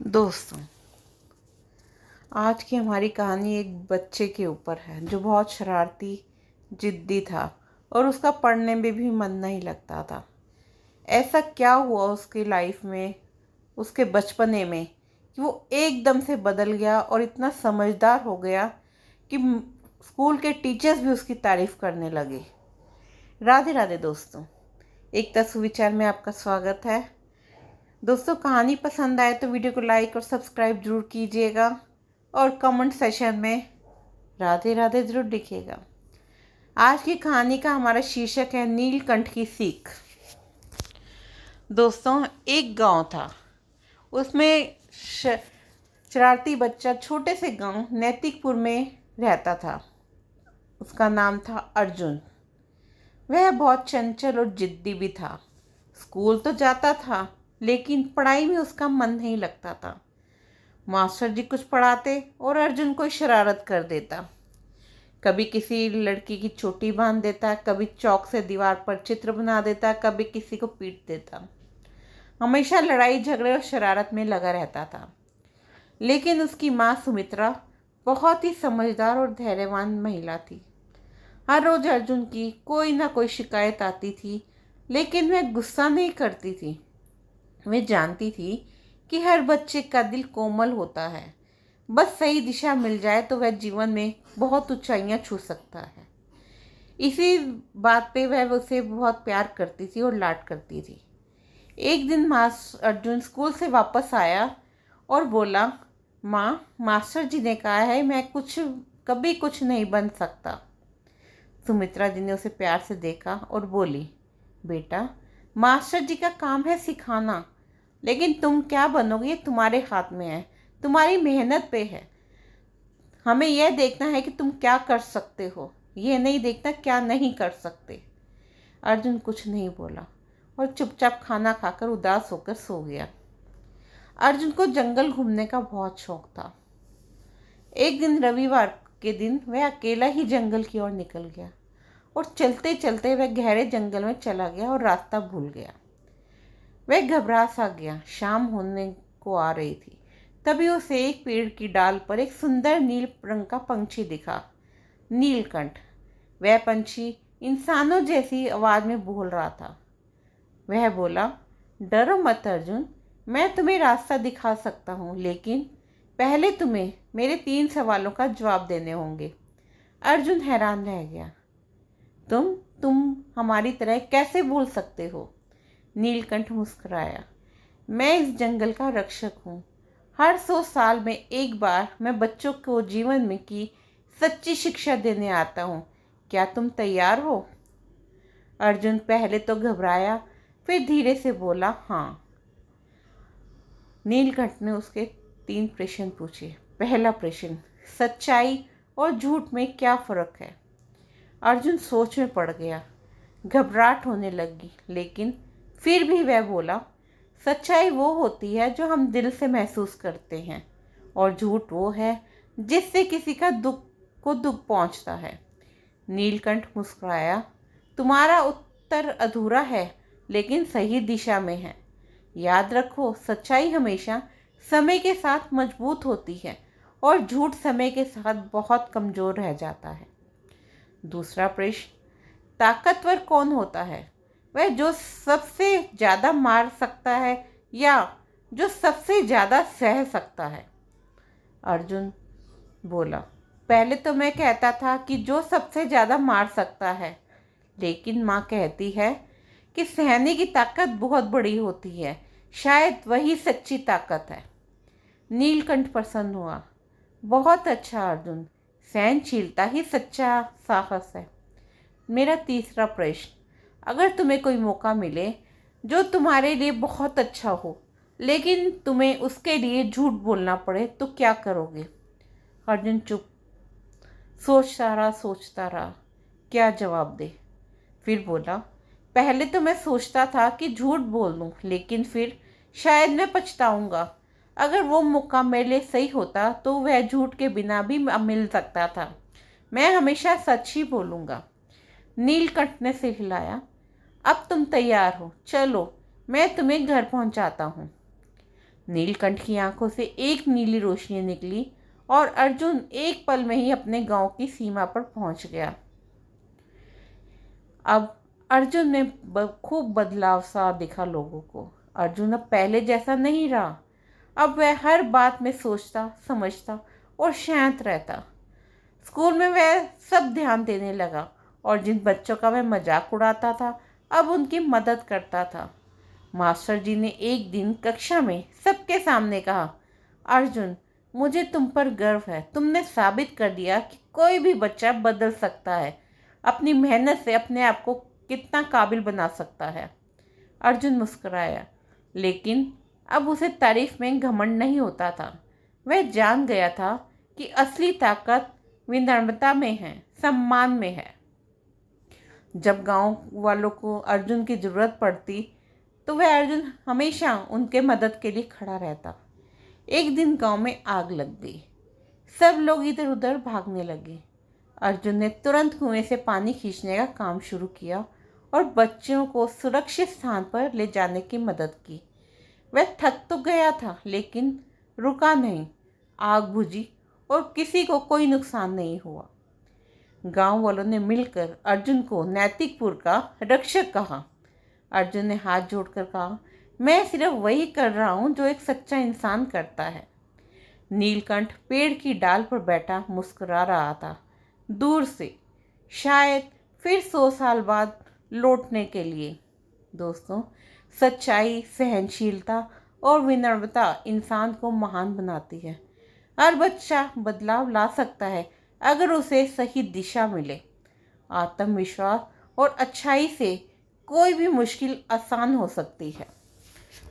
दोस्तों, आज की हमारी कहानी एक बच्चे के ऊपर है जो बहुत शरारती, जिद्दी था और उसका पढ़ने में भी मन नहीं लगता था। ऐसा क्या हुआ उसकी लाइफ में, उसके बचपने में, कि वो एकदम से बदल गया और इतना समझदार हो गया कि स्कूल के टीचर्स भी उसकी तारीफ करने लगे। राधे राधे दोस्तों, एकता सुविचार में आपका स्वागत है। दोस्तों, कहानी पसंद आए तो वीडियो को लाइक और सब्सक्राइब जरूर कीजिएगा और कमेंट सेशन में राधे राधे जरूर लिखिएगा। आज की कहानी का हमारा शीर्षक है नीलकंठ की सीख। दोस्तों, एक गांव था। उसमें शरारती बच्चा छोटे से गांव नैतिकपुर में रहता था। उसका नाम था अर्जुन। वह बहुत चंचल और जिद्दी भी था। स्कूल तो जाता था लेकिन पढ़ाई में उसका मन नहीं लगता था। मास्टर जी कुछ पढ़ाते और अर्जुन कोई शरारत कर देता। कभी किसी लड़की की चोटी बांध देता, कभी चौक से दीवार पर चित्र बना देता, कभी किसी को पीट देता। हमेशा लड़ाई झगड़े और शरारत में लगा रहता था। लेकिन उसकी माँ सुमित्रा बहुत ही समझदार और धैर्यवान महिला थी। हर रोज अर्जुन की कोई ना कोई शिकायत आती थी, लेकिन वह गुस्सा नहीं करती थी। वह जानती थी कि हर बच्चे का दिल कोमल होता है। बस सही दिशा मिल जाए तो वह जीवन में बहुत ऊंचाइयां छू सकता है। इसी बात पे वह उसे बहुत प्यार करती थी और लाड करती थी। एक दिन अर्जुन स्कूल से वापस आया और बोला, माँ, मास्टर जी ने कहा है मैं कभी कुछ नहीं बन सकता। सुमित्रा जी ने उसे प्यार से देखा और बोली, बेटा, मास्टर जी का काम है सिखाना, लेकिन तुम क्या बनोगे ये तुम्हारे हाथ में है, तुम्हारी मेहनत पे है। हमें यह देखना है कि तुम क्या कर सकते हो, ये नहीं देखना क्या नहीं कर सकते। अर्जुन कुछ नहीं बोला और चुपचाप खाना खाकर उदास होकर सो गया। अर्जुन को जंगल घूमने का बहुत शौक था। एक दिन रविवार के दिन वह अकेला ही जंगल की ओर निकल गया और चलते चलते वह गहरे जंगल में चला गया और रास्ता भूल गया। वह घबरा सा गया। शाम होने को आ रही थी। तभी उसे एक पेड़ की डाल पर एक सुंदर नील रंग का पंछी दिखा, नीलकंठ। वह पंछी इंसानों जैसी आवाज में बोल रहा था। वह बोला, डरो मत अर्जुन, मैं तुम्हें रास्ता दिखा सकता हूँ, लेकिन पहले तुम्हें मेरे 3 सवालों का जवाब देने होंगे। अर्जुन हैरान रह गया। तुम हमारी तरह कैसे बोल सकते हो? नीलकंठ मुस्कुराया। मैं इस जंगल का रक्षक हूँ। हर 100 साल में एक बार मैं बच्चों को जीवन में की सच्ची शिक्षा देने आता हूँ। क्या तुम तैयार हो? अर्जुन पहले तो घबराया, फिर धीरे से बोला, हाँ। नीलकंठ ने उसके 3 प्रश्न पूछे। पहला प्रश्न, सच्चाई और झूठ में क्या फ़र्क है? अर्जुन सोच में पड़ गया। घबराहट होने लगी, लेकिन फिर भी वह बोला, सच्चाई वो होती है जो हम दिल से महसूस करते हैं, और झूठ वो है जिससे किसी का दुख पहुंचता है। नीलकंठ मुस्कुराया, तुम्हारा उत्तर अधूरा है, लेकिन सही दिशा में है। याद रखो, सच्चाई हमेशा समय के साथ मजबूत होती है और झूठ समय के साथ बहुत कमज़ोर रह जाता है। दूसरा प्रश्न, ताकतवर कौन होता है? वह जो सबसे ज़्यादा मार सकता है या जो सबसे ज़्यादा सह सकता है? अर्जुन बोला, पहले तो मैं कहता था कि जो सबसे ज़्यादा मार सकता है, लेकिन माँ कहती है कि सहने की ताकत बहुत बड़ी होती है। शायद वही सच्ची ताकत है। नीलकंठ प्रसन्न हुआ। बहुत अच्छा अर्जुन, सहनशीलता ही सच्चा साहस है। मेरा तीसरा प्रश्न, अगर तुम्हें कोई मौका मिले जो तुम्हारे लिए बहुत अच्छा हो, लेकिन तुम्हें उसके लिए झूठ बोलना पड़े, तो क्या करोगे? अर्जुन चुप सोचता रहा क्या जवाब दे। फिर बोला, पहले तो मैं सोचता था कि झूठ बोल दूं, लेकिन फिर शायद मैं पछताऊंगा। अगर वो मौका मेरे लिए सही होता तो वह झूठ के बिना भी मिल सकता था। मैं हमेशा सच ही बोलूँगा। नीलकंठ ने सिर हिलाया। अब तुम तैयार हो? चलो, मैं तुम्हें घर पहुंचाता हूँ। नीलकंठ की आंखों से एक नीली रोशनी निकली और अर्जुन एक पल में ही अपने गांव की सीमा पर पहुंच गया। अब अर्जुन में खूब बदलाव सा दिखा लोगों को। अर्जुन अब पहले जैसा नहीं रहा। अब वह हर बात में सोचता, समझता और शांत रहता। स्कूल में वह सब ध्यान देने लगा और जिन बच्चों का वह मजाक उड़ाता था, अब उनकी मदद करता था। मास्टर जी ने एक दिन कक्षा में सबके सामने कहा, अर्जुन, मुझे तुम पर गर्व है। तुमने साबित कर दिया कि कोई भी बच्चा बदल सकता है, अपनी मेहनत से अपने आप को कितना काबिल बना सकता है। अर्जुन मुस्कुराया, लेकिन अब उसे तारीफ में घमंड नहीं होता था। वह जान गया था कि असली ताकत विनम्रता में है, सम्मान में है। जब गांव वालों को अर्जुन की ज़रूरत पड़ती तो वह अर्जुन हमेशा उनके मदद के लिए खड़ा रहता। एक दिन गांव में आग लग गई। सब लोग इधर उधर भागने लगे। अर्जुन ने तुरंत कुएं से पानी खींचने का काम शुरू किया और बच्चों को सुरक्षित स्थान पर ले जाने की मदद की। वह थक तो गया था, लेकिन रुका नहीं। आग बुझी और किसी को कोई नुकसान नहीं हुआ। गांव वालों ने मिलकर अर्जुन को नैतिकपुर का रक्षक कहा। अर्जुन ने हाथ जोड़कर कहा, मैं सिर्फ वही कर रहा हूँ जो एक सच्चा इंसान करता है। नीलकंठ पेड़ की डाल पर बैठा मुस्कुरा रहा था, दूर से, शायद फिर 100 साल बाद लौटने के लिए। दोस्तों, सच्चाई, सहनशीलता और विनम्रता इंसान को महान बनाती है। हर बच्चा बदलाव ला सकता है अगर उसे सही दिशा मिले। आत्मविश्वास और अच्छाई से कोई भी मुश्किल आसान हो सकती है।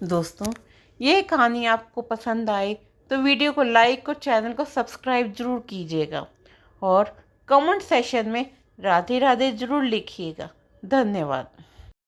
दोस्तों, ये कहानी आपको पसंद आए तो वीडियो को लाइक और चैनल को सब्सक्राइब ज़रूर कीजिएगा और कमेंट सेशन में राधे राधे ज़रूर लिखिएगा। धन्यवाद।